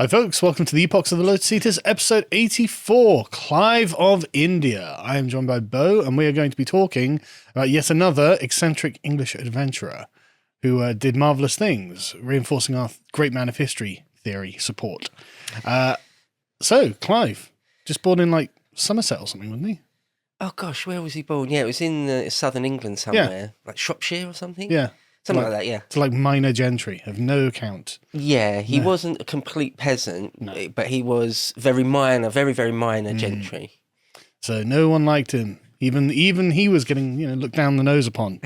Hi folks, welcome to the Epochs of the Lotus Eaters, episode 84, Clive of India. I am joined by Bo, and we are going to be talking about yet another eccentric English adventurer who did marvellous things, reinforcing our great man of history theory support. So, Clive, just born in like Somerset or something, wasn't he? Oh gosh, where was he born? Yeah, it was in southern England somewhere, like Shropshire or something. Yeah. Something like that, yeah. It's like minor gentry of no account. Yeah, he wasn't a complete peasant, but he was very minor, very, very minor gentry. So no one liked him. Even he was getting, looked down the nose upon.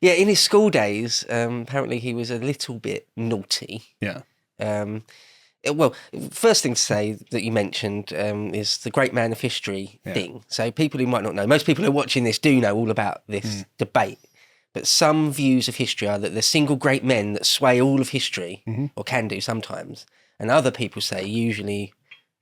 Yeah, in his school days, apparently he was a little bit naughty. Yeah. Well, first thing to say that you mentioned is the great man of history thing. So people who might not know, most people who are watching this do know all about this debate. But some views of history are that there's single great men that sway all of history, or can do sometimes. And other people say, usually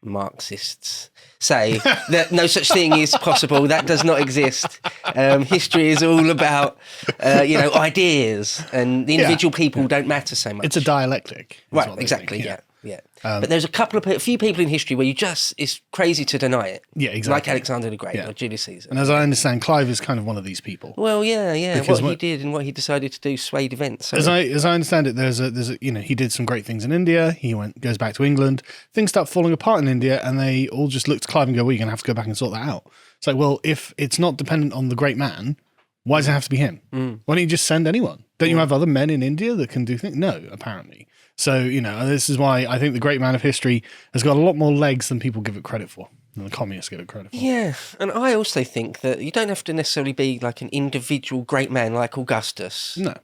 Marxists, say that no such thing is possible. That does not exist. History is all about, ideas, and the individual people don't matter so much. It's a dialectic. Right, exactly, yeah. But there's a few people in history where it's crazy to deny it. Yeah, exactly. Like Alexander the Great or Julius Caesar. And as I understand, Clive is kind of one of these people. Well, yeah. Because what he did and what he decided to do swayed events. So. As I understand it, there's a he did some great things in India. He goes back to England. Things start falling apart in India, and they all just look to Clive and go, "Well, you're going to have to go back and sort that out." It's like, well, if it's not dependent on the great man, why does it have to be him? Why don't you just send anyone? Don't you have other men in India that can do things? No, apparently. So, this is why I think the great man of history has got a lot more legs than people give it credit for, than the communists give it credit for. Yeah, and I also think that you don't have to necessarily be like an individual great man like Augustus. No.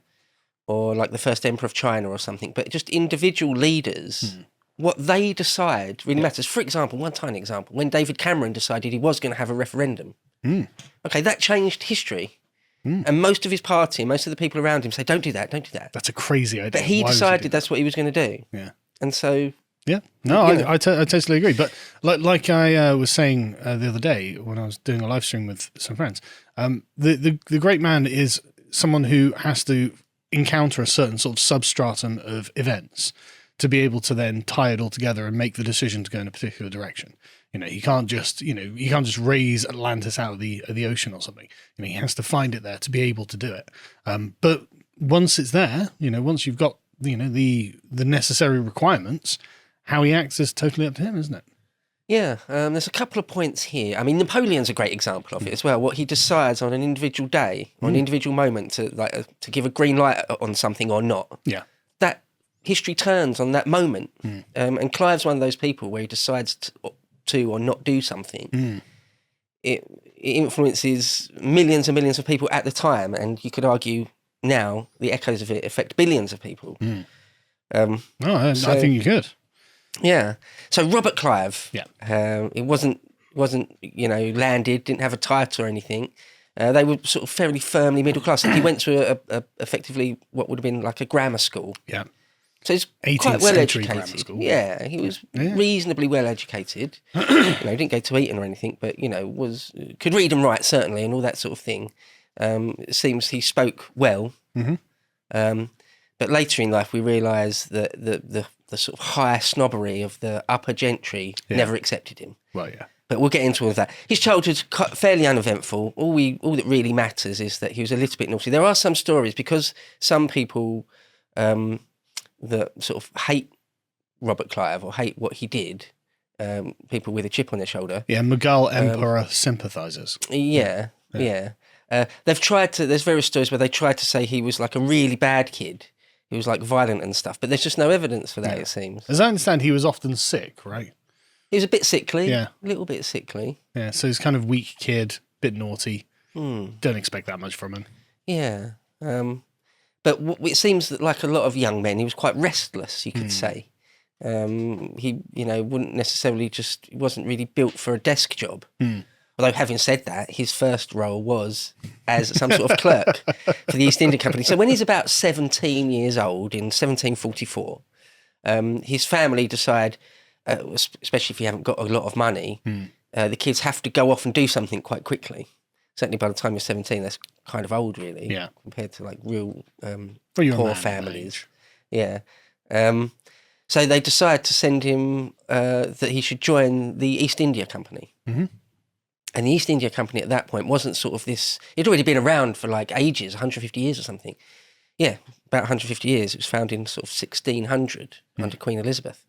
Or like the first emperor of China or something, but just individual leaders, what they decide really matters. For example, one tiny example, when David Cameron decided he was going to have a referendum, okay, that changed history. And most of his party, most of the people around him say, don't do that. That's a crazy idea. But he decided that's what he was going to do. Yeah. And so... Yeah. No, I totally agree. But like I was saying the other day when I was doing a live stream with some friends, the great man is someone who has to encounter a certain sort of substratum of events to be able to then tie it all together and make the decision to go in a particular direction. He can't just raise Atlantis out of the ocean or something. He has to find it there to be able to do it. But once it's there, once you've got, the necessary requirements, how he acts is totally up to him, isn't it? Yeah, there's a couple of points here. I mean, Napoleon's a great example of it as well. What he decides on an individual day, on an individual moment to give a green light on something or not. Yeah. That history turns on that moment. And Clive's one of those people where he decides to or not do something. It influences millions and millions of people at the time, and you could argue now the echoes of it affect billions of people. I think you could. Yeah. So Robert Clive, it wasn't landed, didn't have a title or anything. They were sort of fairly firmly middle class. He went to a effectively what would have been like a grammar school. Yeah. So he's quite well educated. Yeah, he was reasonably well educated. Didn't go to Eton or anything, but could read and write certainly, and all that sort of thing. It seems he spoke well. But later in life, we realise that the sort of high snobbery of the upper gentry never accepted him. Well, yeah. But we'll get into all of that. His childhood's fairly uneventful. All that really matters is that he was a little bit naughty. There are some stories because some people. That sort of hate Robert Clive or hate what he did, people with a chip on their shoulder. Yeah, Mogul Empire sympathisers. Yeah. They've tried to, there's various stories where they tried to say he was like a really bad kid. He was like violent and stuff, but there's just no evidence for that, it seems. As I understand, he was often sick, right? He was a bit sickly, a little bit sickly. Yeah, so he's kind of weak kid, bit naughty. Don't expect that much from him. Yeah. But it seems that, like a lot of young men, he was quite restless, you could say. He, wouldn't necessarily he wasn't really built for a desk job. Although, having said that, his first role was as some sort of clerk for the East India Company. So when he's about 17 years old, in 1744, his family decide, especially if you haven't got a lot of money, the kids have to go off and do something quite quickly. Certainly by the time you're 17, that's kind of old, really, compared to like real poor families. Yeah. So they decide to send him that he should join the East India Company. Mm-hmm. And the East India Company at that point wasn't sort of this... It'd already been around for like ages, 150 years or something. Yeah, about 150 years. It was founded in sort of 1600 under Queen Elizabeth.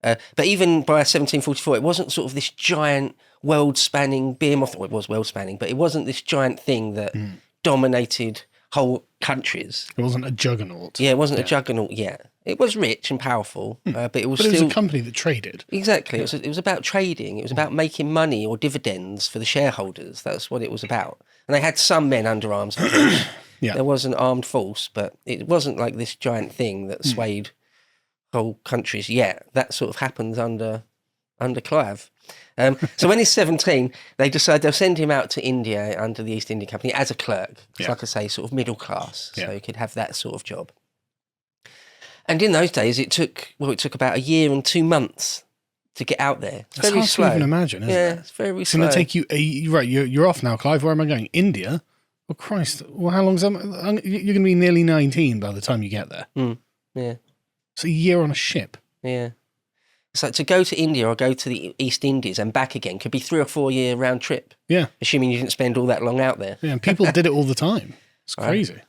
But even by 1744, it wasn't sort of this giant world-spanning behemoth. Well, it was world-spanning, but it wasn't this giant thing that dominated whole countries. It wasn't a juggernaut. Yeah, it wasn't a juggernaut yet. It was rich and powerful, but it was But it still... was a company that traded. Exactly. It was about trading. It was about making money or dividends for the shareholders. That's what it was about. And they had some men under arms, of course. Yeah. There was an armed force, but it wasn't like this giant thing that swayed whole countries yet. That sort of happens under Clive. So when he's 17, they decide they'll send him out to India under the East India Company as a clerk. It's like I say, sort of middle class. So he could have that sort of job. And in those days, it took about a year and 2 months to get out there. It's That's very hard slow. to even imagine, isn't it? Yeah, it's very It's slow. going to take you... right, you're off now, Clive. Where am I going? India? Oh, Christ. Well, how long's that? You're going to be nearly 19 by the time you get there. Yeah, It's a year on a ship. yeah. So to go to India or go to the East Indies and back again could be 3 or 4 year round trip, Yeah. assuming you didn't spend all that long out there. Yeah, and people did it all the time. It's crazy.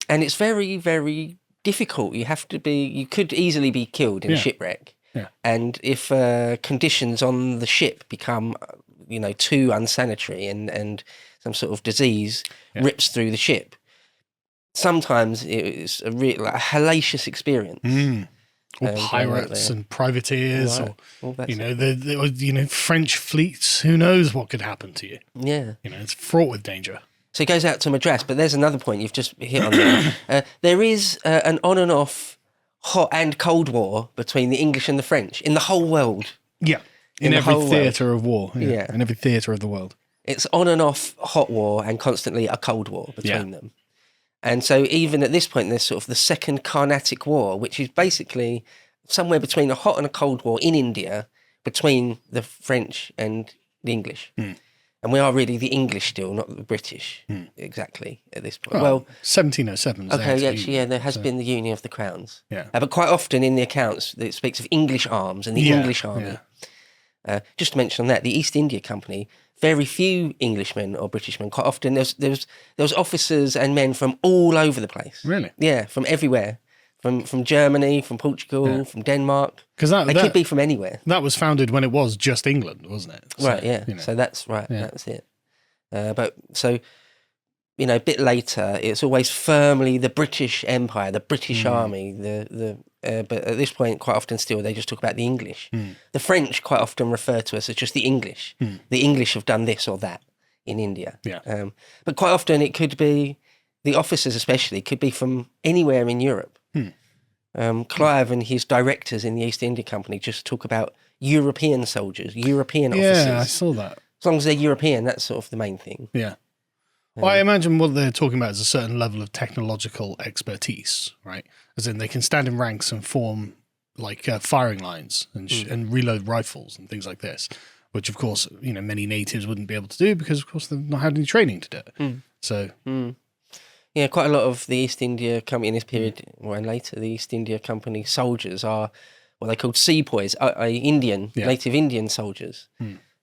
And it's very, very difficult. You could easily be killed in a shipwreck. Yeah. And if conditions on the ship become, too unsanitary and some sort of disease rips through the ship, sometimes it's a hellacious experience. Or pirates and privateers, Right. All that the French fleets. Who knows what could happen to you? Yeah. It's fraught with danger. So he goes out to Madras, but there's another point you've just hit on there. There is an on and off hot and cold war between the English and the French in the whole world. Yeah, in every theatre of war. Yeah, in every theatre of the world. It's on and off hot war and constantly a cold war between them. And so even at this point, there's sort of the Second Carnatic War, which is basically somewhere between a hot and a cold war in India between the French and the English. And we are really the English still, not the British, exactly, at this point. Well, 1707. okay, actually, there has been the Union of the Crowns. Yeah. But quite often in the accounts, it speaks of English arms and the English army. Just to mention on that, the East India Company, very few Englishmen or Britishmen. Quite often there was officers and men from all over the place. Really? Yeah, from everywhere. From Germany, from Portugal, from Denmark. Because they could be from anywhere. That was founded when it was just England, wasn't it? So, right, yeah. So that's right, that's it. A bit later, it's always firmly the British Empire, the British Army. But at this point, quite often still, they just talk about the English. The French quite often refer to us as just the English. The English have done this or that in India. Yeah. But quite often it could be, the officers especially, could be from anywhere in Europe. Clive and his directors in the East India Company just talk about European soldiers, European officers. Yeah, I saw that. As long as they're European, that's sort of the main thing. Yeah. Well, I imagine what they're talking about is a certain level of technological expertise, right? As in they can stand in ranks and form like firing lines and reload rifles and things like this, which of course, many natives wouldn't be able to do because of course they've not had any training to do it. So... Yeah, quite a lot of the East India Company in this period, and later, the East India Company soldiers are what they called sepoys, native Indian soldiers.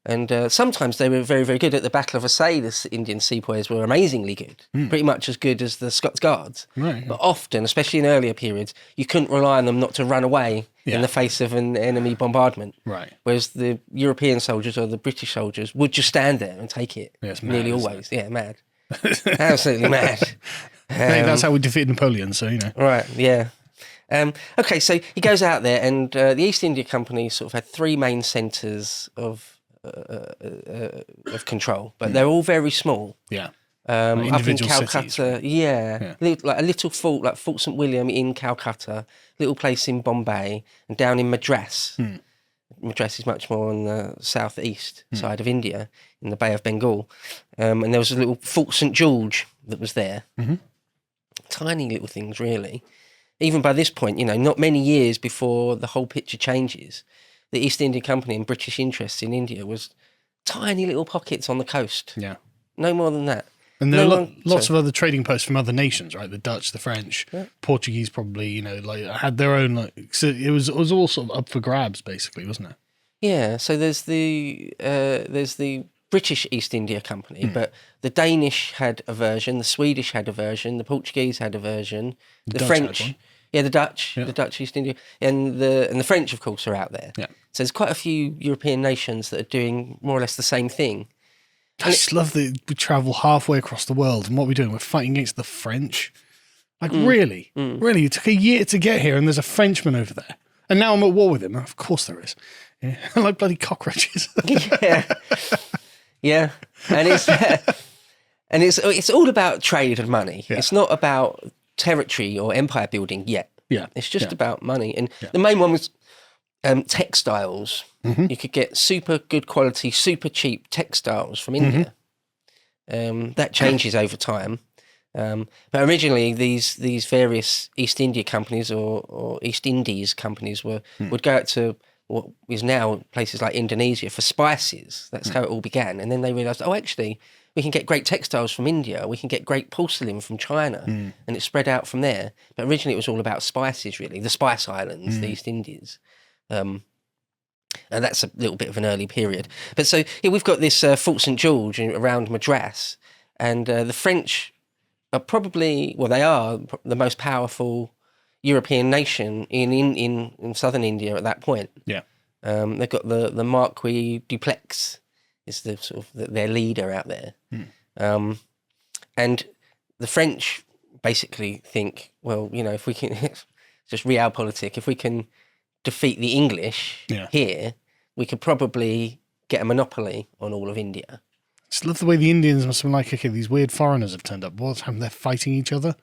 And sometimes they were very, very good. At the Battle of Assaye, the Indian sepoys were amazingly good, pretty much as good as the Scots Guards. Right, yeah. But often, especially in earlier periods, you couldn't rely on them not to run away in the face of an enemy bombardment. Right. Whereas the European soldiers or the British soldiers would just stand there and take it. Yeah, it's mad, nearly isn't always. Yeah, mad. Absolutely mad. Hey, that's how we defeated Napoleon, so Right, yeah. Okay, so he goes out there, and the East India Company sort of had 3 main centres of control, but they're all very small. Yeah. Up in Calcutta, cities, like a little fort, like Fort St William in Calcutta, little place in Bombay, and down in Madras. Madras is much more on the southeast side of India, in the Bay of Bengal. And there was a little Fort St George that was there. Tiny little things, really. Even by this point, not many years before the whole picture changes, the East India Company and British interests in India was tiny little pockets on the coast. Yeah. No more than that. And there are lots of other trading posts from other nations, right? The Dutch, the French, Portuguese, probably. Like had their own. So it was all sort of up for grabs, basically, wasn't it? Yeah. So there's the British East India Company, but the Danish had a version, the Swedish had a version, the Portuguese had a version, the French, the Dutch East India, and the French, of course, are out there. Yeah. So there's quite a few European nations that are doing more or less the same thing. I just love that we travel halfway across the world, and what we're doing, we're fighting against the French. Like, really? It took a year to get here, and there's a Frenchman over there. And now I'm at war with him. Of course there is. Yeah. Like bloody cockroaches. Yeah. And it's all about trade and money. Yeah. It's not about territory or empire building yet. Yeah. It's just about money. And the main one was textiles. You could get super good quality, super cheap textiles from India. That changes over time. But originally, these various East India companies or East Indies companies would go out to what is now places like Indonesia for spices. That's how it all began. And then they realised, actually, we can get great textiles from India. We can get great porcelain from China. And it spread out from there. But originally, it was all about spices, really. The Spice Islands, the East Indies. And that's a little bit of an early period. But so here we've got this Fort St. George around Madras. And the French are probably, they are the most powerful European nation in southern India at that point. Yeah. They've got the Marquis Dupleix is the sort of their leader out there. And the French basically think, if we can, just realpolitik, if we can defeat the English here, we could probably get a monopoly on all of India. I just love the way the Indians must have been like, okay, these weird foreigners have turned up. What's happened? They're fighting each other.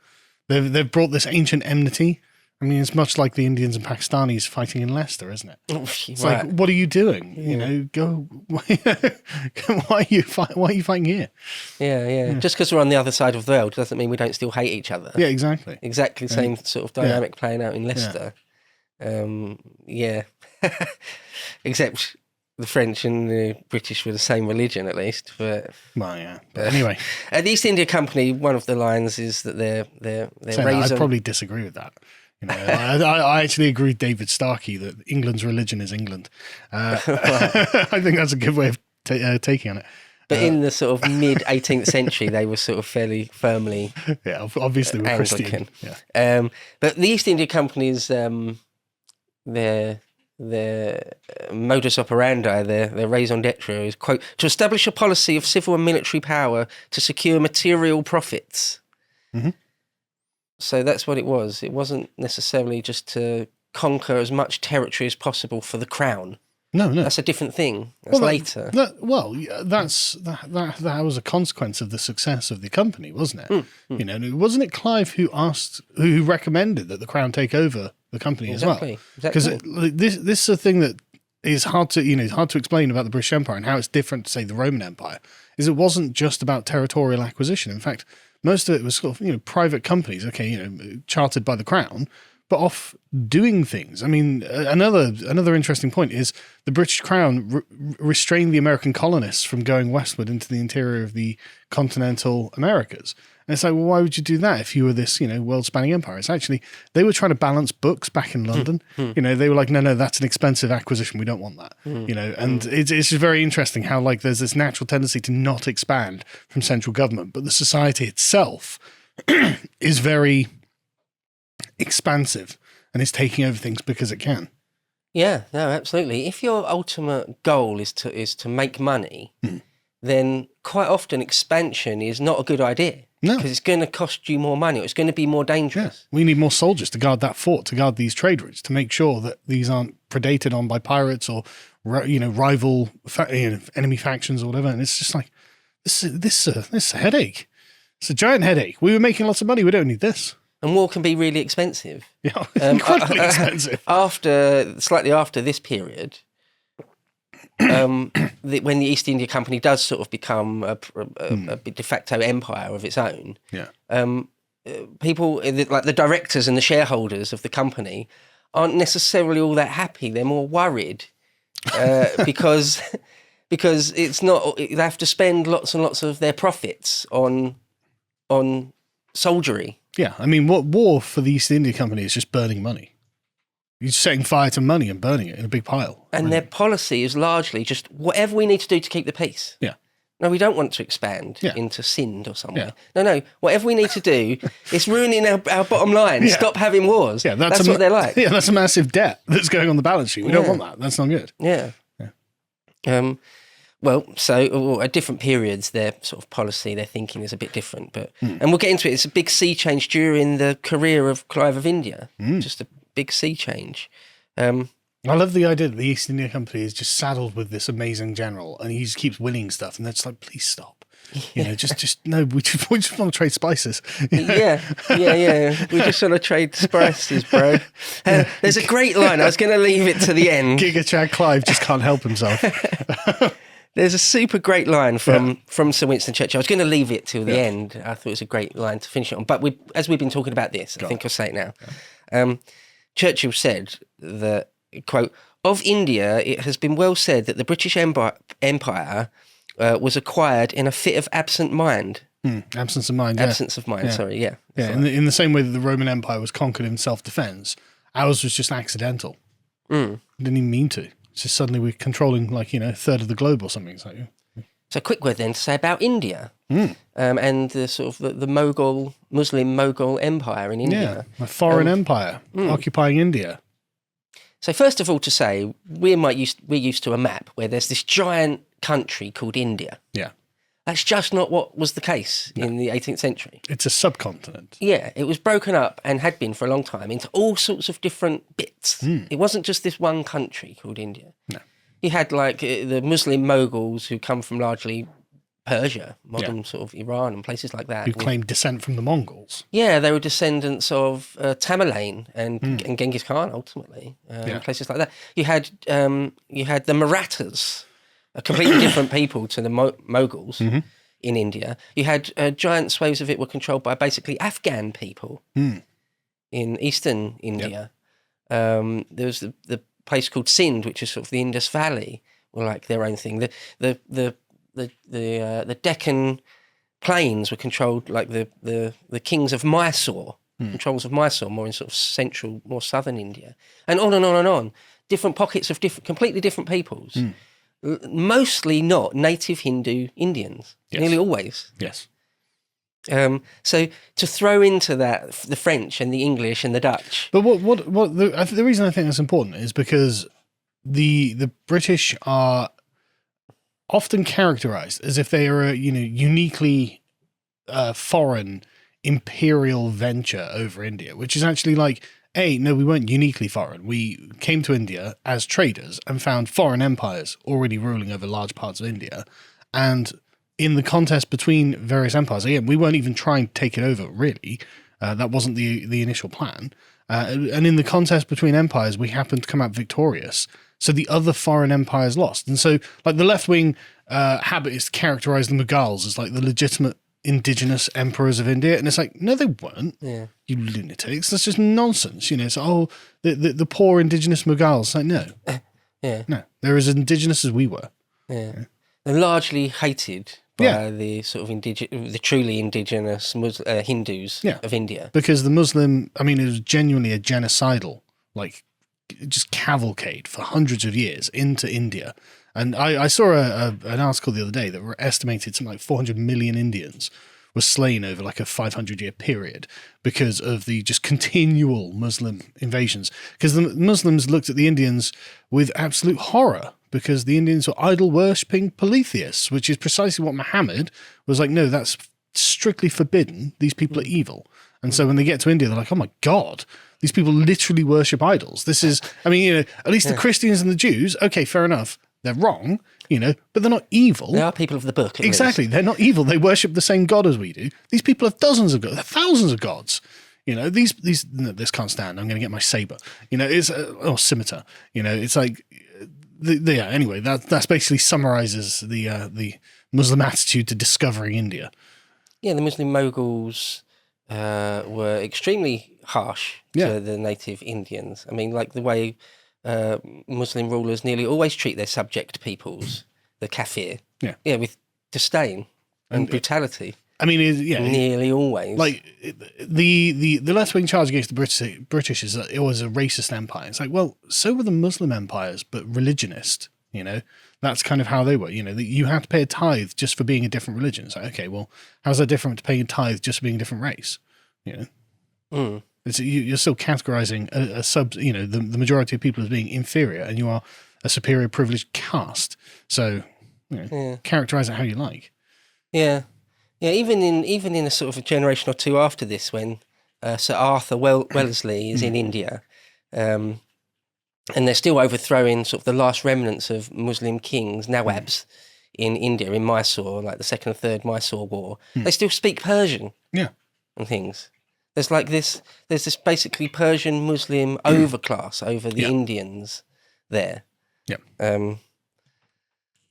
They've brought this ancient enmity. I mean, it's much like the Indians and Pakistanis fighting in Leicester, isn't it? It's like, what are you doing? Go. Why are you fighting here? Yeah. Just because we're on the other side of the world doesn't mean we don't still hate each other. Yeah, exactly. Exactly the same sort of dynamic playing out in Leicester. Except the French and the British were the same religion, at least. But anyway, at the East India Company, one of the lines is that they're raised. I probably disagree with that. I actually agree with David Starkey that England's religion is England. I think that's a good way of taking on it. But in the sort of mid 18th century, they were sort of fairly firmly obviously we're Anglican. Christian. Yeah. But the East India Company's their modus operandi, their raison d'etre is, quote, to establish a policy of civil and military power to secure material profits. So that's what it was. It wasn't necessarily just to conquer as much territory as possible for the crown. No. That's a different thing. That's later. That was a consequence of the success of the company, wasn't it? Wasn't it Clive who recommended that the crown take over the company as well? Because this is a thing that is hard to explain about the British Empire and how it's different to, say, the Roman Empire. Is it wasn't just about territorial acquisition. In fact, most of it was sort of private companies, chartered by the crown, but off doing things. I mean, another interesting point is the British Crown restrained the American colonists from going westward into the interior of the continental Americas. And it's like, well, why would you do that if you were this, world-spanning empire? It's actually, they were trying to balance books back in London. They were like, no, that's an expensive acquisition. We don't want that. And it's just very interesting how there's this natural tendency to not expand from central government, but the society itself is very expansive and is taking over things because it can. Yeah, no, absolutely. If your ultimate goal is to make money, then quite often expansion is not a good idea. No. Because it's going to cost you more money. Or it's going to be more dangerous. Yeah. We need more soldiers to guard that fort, to guard these trade routes, to make sure that these aren't predated on by pirates or rival enemy factions or whatever. And it's just like, this is a headache. It's a giant headache. We were making lots of money. We don't need this. And war can be really expensive. Yeah, incredibly expensive. Slightly after this period, when the East India Company does sort of become a de facto empire of its own, people like the directors and the shareholders of the company aren't necessarily all that happy. They're more worried because it's not. They have to spend lots and lots of their profits on on soldiery. Yeah, I mean, what war for the East India Company is just burning money. You're just setting fire to money and burning it in a big pile. And their policy is largely just whatever we need to do to keep the peace. Yeah. No, we don't want to expand Yeah. into Sindh or somewhere. Yeah. No, whatever we need to do, it's ruining our bottom line. Yeah. Stop having wars. Yeah, that's what they're like. Yeah, that's a massive debt that's going on the balance sheet. We don't want that. That's not good. Yeah. Well, so at different periods, their sort of policy, their thinking is a bit different. But and we'll get into it. It's a big sea change during the career of Clive of India. Just a big sea change. I love the idea that the East India Company is just saddled with this amazing general, and he just keeps winning stuff, and they're just like, please stop. You know, just no. We just want to trade spices. You know? Yeah. We just want to trade spices, bro. There's a great line. I was going to leave it to the end. Giga Chad Clive just can't help himself. There's a super great line from Sir Winston Churchill. I was going to leave it till the end. I thought it was a great line to finish it on. But as we've been talking about this, I think I'll say it now. Yeah. Churchill said that, quote, "Of India, it has been well said that the British Empire was acquired in a fit of absent mind." Absence of mind, Absence of mind, sorry, yeah. Yeah, in the same way that the Roman Empire was conquered in self-defense, ours was just accidental. Didn't even mean to. It's just suddenly we're controlling, like, a third of the globe or something. So, So a quick word then to say about India and the sort of the Muslim Mogul Empire in India. Yeah, a foreign empire occupying India. So first of all to say, we're used to a map where there's this giant country called India. Yeah. That's just not what was the case in the 18th century. It's a subcontinent. Yeah, it was broken up and had been for a long time into all sorts of different bits. It wasn't just this one country called India. No. You had like the Muslim Moguls who come from largely Persia, modern sort of Iran and places like that. Who claimed descent from the Mongols. Yeah, they were descendants of Tamerlane and Genghis Khan ultimately, places like that. You had the Marathas, a completely different people to the Moguls in India. You had giant swathes of it were controlled by basically Afghan people in eastern India. There was the place called Sindh, which is sort of the Indus Valley, were like their own thing. The Deccan plains were controlled like the kings of Mysore, controls of Mysore, more in sort of central, more southern India, and on and on and on. Different pockets of completely different peoples. Mostly not native Hindu Indians, nearly always. Yes. So to throw into that the French and the English and the Dutch. But the reason I think that's important is because the British are often characterized as if they are a uniquely foreign imperial venture over India, which is actually like, no, we weren't uniquely foreign. We came to India as traders and found foreign empires already ruling over large parts of India. And in the contest between various empires, again, we weren't even trying to take it over, really. That wasn't the initial plan. And in the contest between empires, we happened to come out victorious. So the other foreign empires lost. And so, like, the left-wing habit is to characterize the Mughals as, like, the legitimate indigenous emperors of India, and it's like, no, they weren't. Yeah. You lunatics. That's just nonsense. So, the poor indigenous Mughals. Like, no. No. They're as indigenous as we were. Yeah. They're largely hated by the sort of the truly indigenous Hindus of India. Because the Muslim, it was genuinely a genocidal, like, just cavalcade for hundreds of years into India. And I saw an article the other day that were estimated something like 400 million Indians were slain over like a 500-year period because of the just continual Muslim invasions. Because the Muslims looked at the Indians with absolute horror because the Indians were idol-worshipping polytheists, which is precisely what Muhammad was like, no, that's strictly forbidden. These people are evil. And so when they get to India, they're like, oh my God, these people literally worship idols. This is, at least the Christians and the Jews, okay, fair enough. They're wrong, but they're not evil. They are people of the book. Exactly. They're not evil. They worship the same God as we do. These people have dozens of gods, thousands of gods. This can't stand. I'm going to get my saber. It's or scimitar. It's like, anyway, that's basically summarizes the Muslim attitude to discovering India. Yeah, the Muslim Moguls were extremely harsh to the native Indians. Like the way Muslim rulers nearly always treat their subject peoples, the kafir, with disdain and brutality. I mean, nearly always. Like the left-wing charge against the British is that it was a racist empire. It's like, well, so were the Muslim empires, but religionist. That's kind of how they were. You had to pay a tithe just for being a different religion. It's like, okay, well, how's that different to paying a tithe just for being a different race? You're still categorizing a sub. The majority of people as being inferior, and you are a superior privileged caste. So, characterize it how you like. Yeah. Yeah, even in a sort of a generation or two after this, when Sir Arthur Wellesley is in India, and they're still overthrowing sort of the last remnants of Muslim kings, Nawabs, in India, in Mysore, like the Second and Third Mysore War, they still speak Persian. Yeah. And things. There's this basically Persian Muslim overclass over the Indians there. Yeah.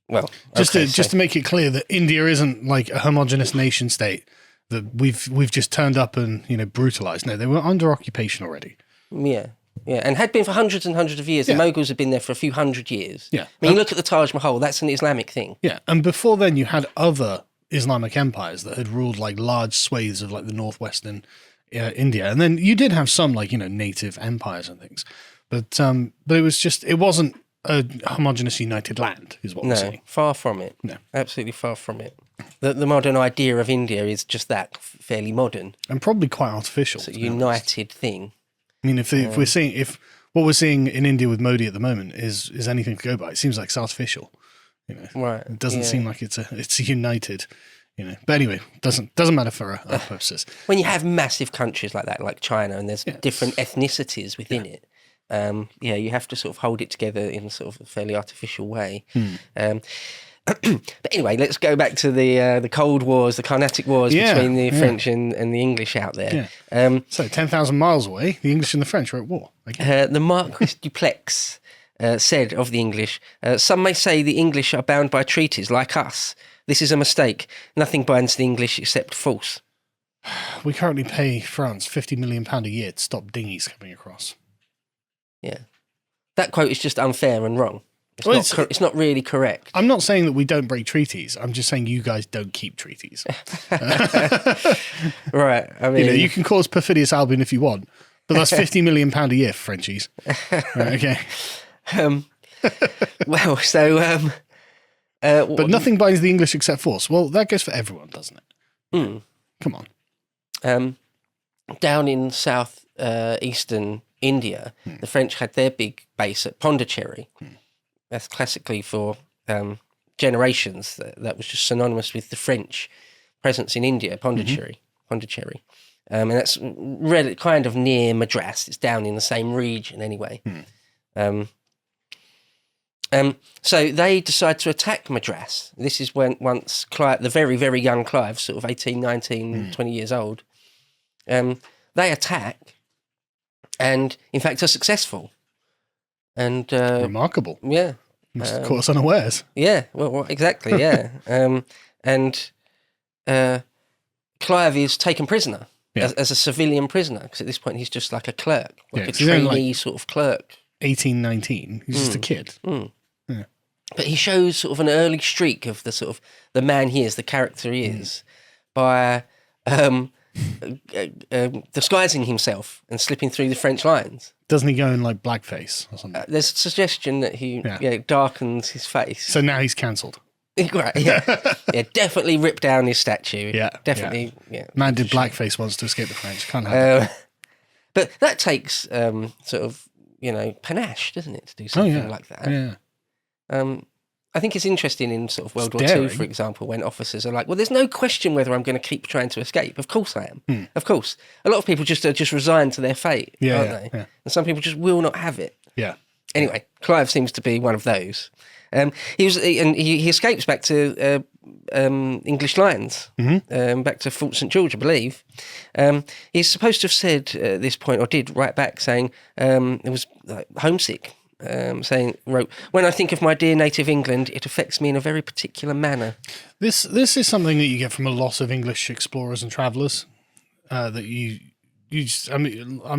Well, just to make it clear that India isn't like a homogenous nation state that we've just turned up and brutalized. No, they were under occupation already. Yeah, and had been for hundreds and hundreds of years. The Moguls had been there for a few hundred years. Yeah, I mean, you look at the Taj Mahal. That's an Islamic thing. Yeah, and before then, you had other Islamic empires that had ruled like large swathes of like the northwestern India, and then you did have some like native empires and things, but it wasn't a homogenous united land, is what we're saying. Far from it. No, absolutely far from it. The modern idea of India is just that, fairly modern and probably quite artificial. It's a united thing. I mean, if what we're seeing in India with Modi at the moment is anything to go by, it seems like it's artificial. Right? It doesn't seem like it's a united. But anyway, doesn't matter for our purposes. When you have massive countries like that, like China, and there's different ethnicities within it. You have to sort of hold it together in a sort of a fairly artificial way. But anyway, let's go back to the Cold Wars, the Carnatic Wars between the French and the English out there. Yeah. So 10,000 miles away, the English and the French were at war. The Marquis Dupleix said of the English, some may say the English are bound by treaties like us. This is a mistake. Nothing binds the English except force. We currently pay France £50 million a year to stop dinghies coming across. Yeah. That quote is just unfair and wrong. It's not really correct. I'm not saying that we don't break treaties. I'm just saying you guys don't keep treaties. Right. I mean, you can cause perfidious Albion if you want, but that's £50 million a year for Frenchies. Right, okay. Well, so... but nothing binds the English except force. Well, that goes for everyone, doesn't it? Come on. Down in south eastern India, the French had their big base at Pondicherry. That's classically for generations. That was just synonymous with the French presence in India, Pondicherry. And that's really kind of near Madras. It's down in the same region anyway. So they decide to attack Madras. This is once Clive, the very, very young Clive, sort of 18, 19, 20 years old, they attack and, in fact, are successful. And remarkable. Yeah. Must have caught us unawares. Yeah, well exactly, yeah. And Clive is taken prisoner as a civilian prisoner, because at this point he's just like a clerk, like a trainee sort of clerk. 18, 19. He's just a kid. Yeah. But he shows sort of an early streak of the sort of the man he is, the character he is, by disguising himself and slipping through the French lines. Doesn't he go in like blackface or something? There's a suggestion that he darkens his face. So now he's cancelled. Right, yeah. Definitely rip down his statue. Yeah. Definitely, Man did blackface once to escape the French. Can't have it. But that takes sort of, panache, doesn't it, to do something like that? Yeah. I think it's interesting in sort of World War II, for example, when officers are like, well, there's no question whether I'm going to keep trying to escape. Of course I am. Of course. A lot of people are just resigned to their fate, aren't they? Yeah. And some people just will not have it. Yeah. Anyway, Clive seems to be one of those. He escapes back to English lines, back to Fort St George, I believe. He's supposed to have said at this point, or did write back, saying it was homesick. Wrote, when I think of my dear native England, it affects me in a very particular manner. This is something that you get from a lot of English explorers and travellers. I'm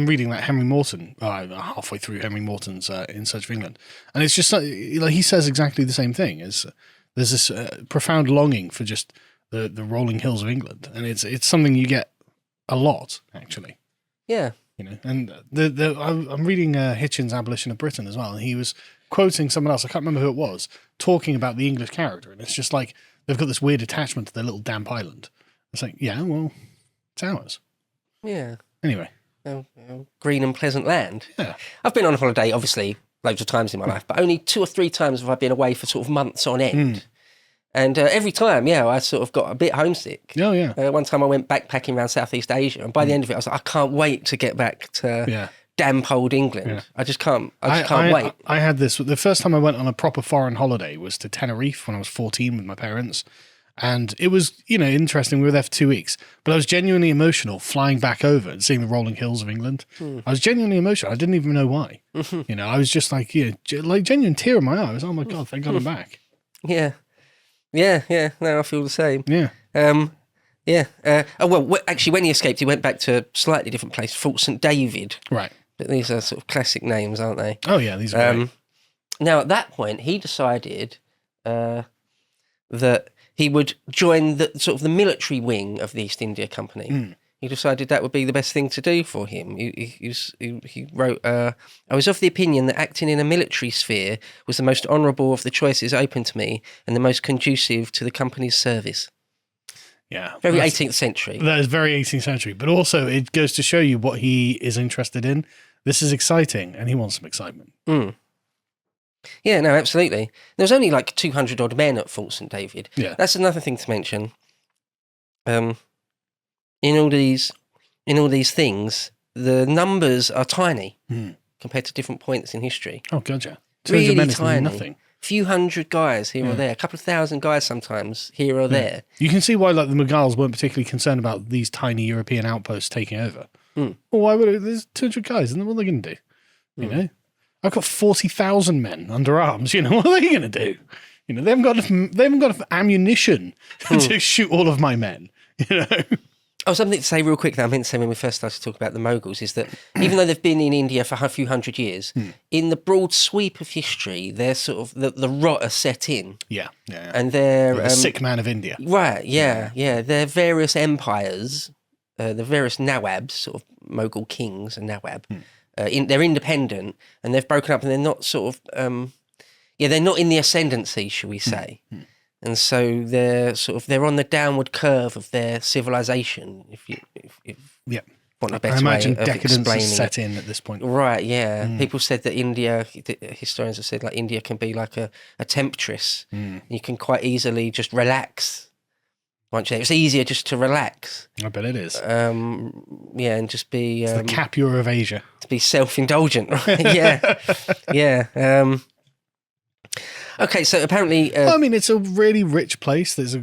reading that Henry Morton, halfway through Henry Morton's In Search of England, and it's just like he says exactly the same thing. There's this profound longing for just the rolling hills of England, and it's something you get a lot actually. Yeah. And I'm reading Hitchens' Abolition of Britain as well, and he was quoting someone else, I can't remember who it was, talking about the English character, and it's just like they've got this weird attachment to their little damp island. It's like, yeah, well, it's ours. Yeah. Anyway. Green and pleasant land. Yeah. I've been on holiday, obviously, loads of times in my life, but only 2 or 3 times have I been away for sort of months on end. And every time, I sort of got a bit homesick. Oh, yeah. One time I went backpacking around Southeast Asia, and by the end of it, I was like, I can't wait to get back to damp old England. Yeah. I just can't wait. I had this, the first time I went on a proper foreign holiday was to Tenerife when I was 14 with my parents. And it was, interesting. We were there for 2 weeks, but I was genuinely emotional flying back over and seeing the rolling hills of England. I was genuinely emotional. I didn't even know why. I was just like, like genuine tear in my eye. I was, oh my God, thank God I'm back. Yeah. No, I feel the same. Yeah. Actually, when he escaped, he went back to a slightly different place, Fort St. David. Right. But these are sort of classic names, aren't they? Oh, yeah, these are great. Now, at that point, he decided that he would join the sort of the military wing of the East India Company. He decided that would be the best thing to do for him. He wrote, I was of the opinion that acting in a military sphere was the most honourable of the choices open to me and the most conducive to the company's service. Yeah. Very 18th century. That is very 18th century. But also it goes to show you what he is interested in. This is exciting and he wants some excitement. Yeah, no, absolutely. There was only like 200 odd men at Fort St. David. Yeah. That's another thing to mention. In all these things, the numbers are tiny compared to different points in history. Oh, gotcha. Really tiny. Nothing. Few hundred guys here or there, a couple of thousand guys sometimes here or there. You can see why like the Mughals weren't particularly concerned about these tiny European outposts taking over. Well, why would there's 200 guys, and what are they going to do? I've got 40,000 men under arms. What are they going to do? They haven't got enough ammunition to shoot all of my men. Oh, something to say real quick that I meant to say when we first started to talk about the Moguls is that even though they've been in India for a few hundred years, in the broad sweep of history, they're sort of the rot are set in. Yeah. And they're the sick man of India. Right. Yeah. Their various empires, the various Nawabs, sort of Mogul kings and Nawab. They're independent and they've broken up and they're not sort of, they're not in the ascendancy, shall we say. And so they're on the downward curve of their civilization, if want a better I imagine way of decadence explaining is set in at this point. Right, yeah. People said that India, historians have said like India can be like a temptress. You can quite easily just relax. It's easier just to relax. I bet it is. And just be... it's the Capua of Asia. To be self-indulgent, right? Yeah. Okay, so apparently... it's a really rich place. There's a,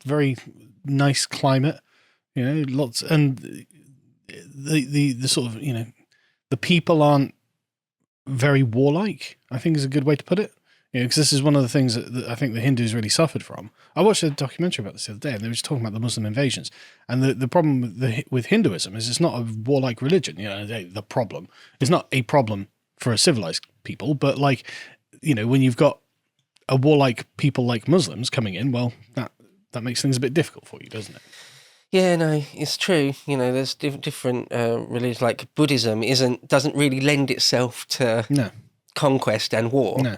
very nice climate, lots... And the sort of, the people aren't very warlike, I think is a good way to put it. Because this is one of the things that I think the Hindus really suffered from. I watched a documentary about this the other day, and they were just talking about the Muslim invasions. And the problem with Hinduism is it's not a warlike religion. The problem. It's not a problem for a civilized people, but when you've got a warlike people like Muslims coming in, well, that makes things a bit difficult for you, doesn't it? Yeah, no, it's true. There's different religions. Like Buddhism doesn't really lend itself to conquest and war. No.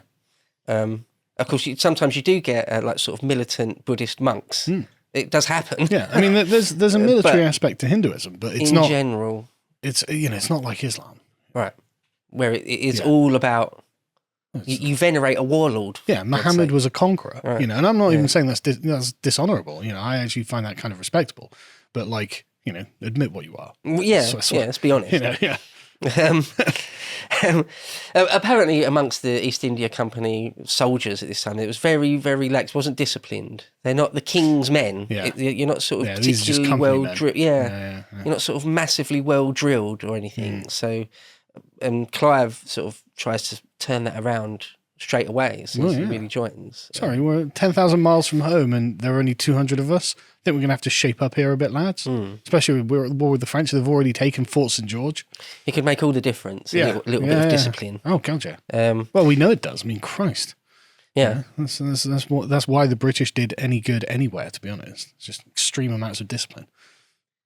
Of course, sometimes you do get like sort of militant Buddhist monks. It does happen. Yeah, there's a military aspect to Hinduism, but it's not... In general... It's not like Islam. Right. Where it is all about... You venerate a warlord. Yeah, Muhammad was a conqueror, right. And I'm not even saying that's dishonorable. I actually find that kind of respectable. But admit what you are. Yeah, let's be honest. Apparently, amongst the East India Company soldiers at this time, it was very, very lax. Wasn't disciplined. They're not the king's men. Yeah. You're not sort of particularly well drilled. You're not sort of massively well drilled or anything. So, Clive sort of tries to turn that around straight away as soon as he really joins. Sorry, we're 10,000 miles from home, and there are only 200 of us. I think we're going to have to shape up here a bit, lads. Especially we're at war with the French. They've already taken Fort St. George. It could make all the difference. A little bit of discipline. Oh, gotcha. Well, we know it does. I mean, Christ. Yeah. That's why the British did any good anywhere, to be honest. It's just extreme amounts of discipline.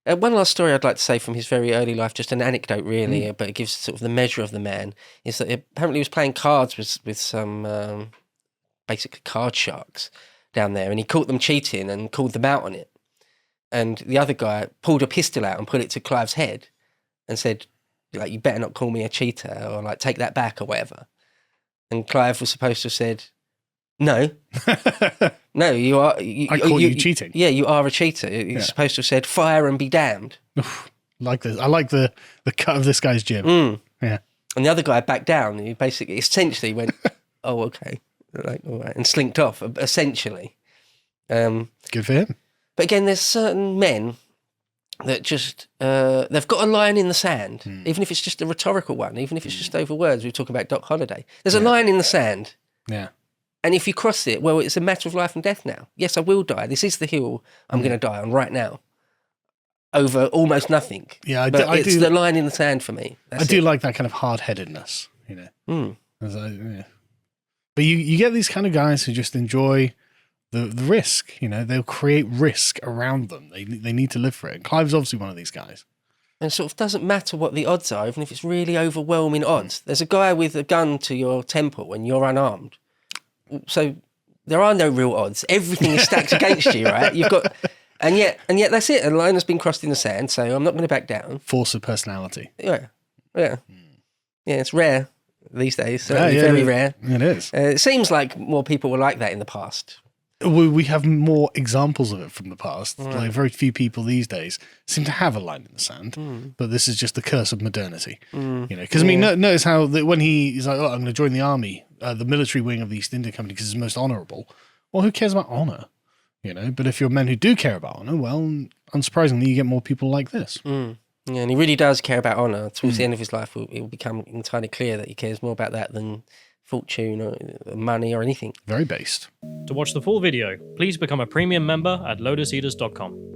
One last story I'd like to say from his very early life, just an anecdote really, but it gives sort of the measure of the man, is that apparently he was playing cards with some basically card sharks down there, and he caught them cheating and called them out on it. And the other guy pulled a pistol out and put it to Clive's head and said, like, you better not call me a cheater, or like, take that back or whatever. And Clive was supposed to have said, no, no, you are. I caught you cheating. Yeah, you are a cheater. You're supposed to have said, fire and be damned. Like this. I like the cut of this guy's jib. Yeah. And the other guy backed down. He basically, essentially went, oh, okay. Like, all right, and slinked off, essentially. Good for him. But again, there's certain men that just, they've got a line in the sand, even if it's just a rhetorical one, even if it's just over words. We were talking about Doc Holliday. There's a line in the sand. Yeah. And if you cross it, well, it's a matter of life and death now. Yes, I will die. This is the hill I'm going to die on right now. Over almost nothing. Yeah, it's the line in the sand for me. I do like that kind of hard-headedness, you know. But you get these kind of guys who just enjoy the risk, you know. They'll create risk around them. They need to live for it. And Clive's obviously one of these guys. And it sort of doesn't matter what the odds are, even if it's really overwhelming odds. There's a guy with a gun to your temple and you're unarmed. So there are no real odds. Everything is stacked against you, right? You've got, and yet that's it. A line has been crossed in the sand, so I'm not going to back down. Force of personality. Yeah. It's rare these days. Very rare. It is. It seems like more people were like that in the past. We have more examples of it from the past. Like very few people these days seem to have a line in the sand, but this is just the curse of modernity. You know, because I mean, notice how when he's like, "Oh, I'm going to join the army, the military wing of the East India Company, because it's most honourable." Well, who cares about honour? You know, but if you're men who do care about honour, well, unsurprisingly, you get more people like this. Yeah, and he really does care about honour. Towards the end of his life, it will become entirely clear that he cares more about that than fortune or money or anything. Very based. To watch the full video, please become a premium member at lotuseaters.com.